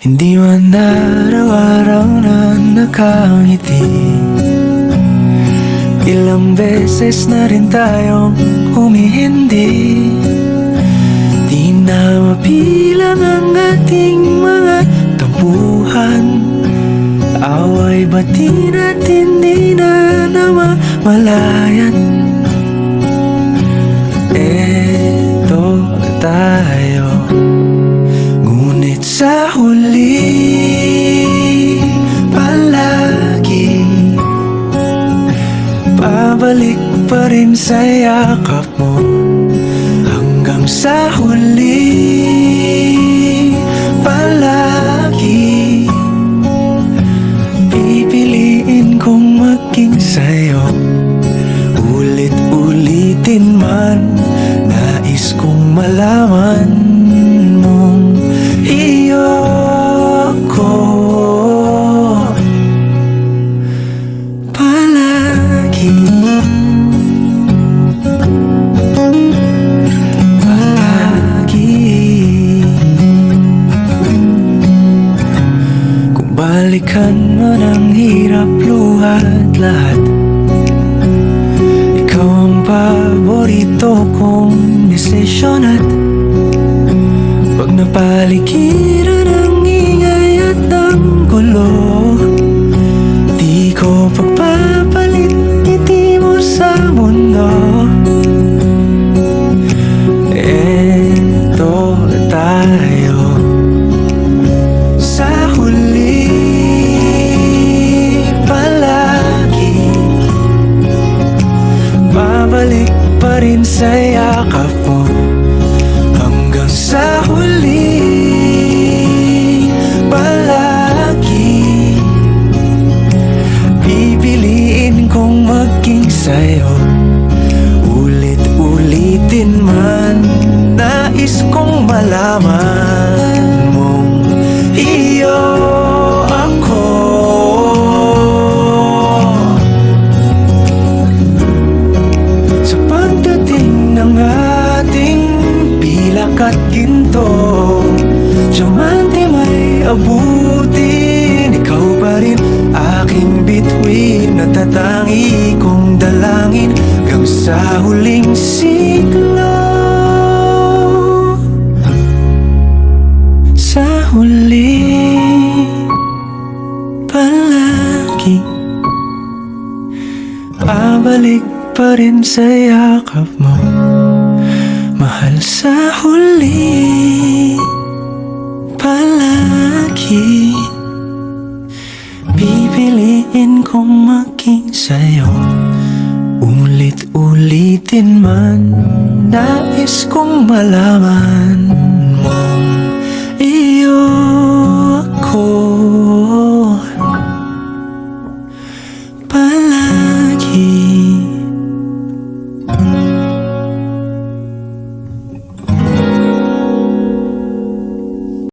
Hindi man araw-araw na nakangiti. Ilang beses na rin tayong humihindi. Di na mapilang ang ating mga tampuhan. Away bati natin di na namamalayan. Eto tayo, ngunit sa huli palagi pabalik pa rin sa yakap mo. Hanggang sa huli palagi pipiliin kong maging sa'yo. Ulit-ulitin man, nais kong malaman mong iyo ko palagi. Kung balikan man ang hirap, luhat lahat, ikaw ang paborito kong desisyon. At pag napaligiran ang ingay at ang gulo, di ko pagpapalit ngiti mo sa mundo. Eto tayo, sa huli palagi babalik pa rin sa yakap mo. Hanggang sa huli palagi pipiliin kong maging sa'yo. Ulit-ulitin man, nais kong malaman mong iyo ako. Sa pagdating ng ating pilak at ginto, diamante may abutin, ikaw pa rin aking bituin. Natatangi kong dalangin hanggang sa huling siglo. Sa huli palagi pabalik pa rin sa yakap mo, mahal. Sa huli palagi pipiliin kong maging sa'yo. Ulit-ulitin man, nais kong malaman mo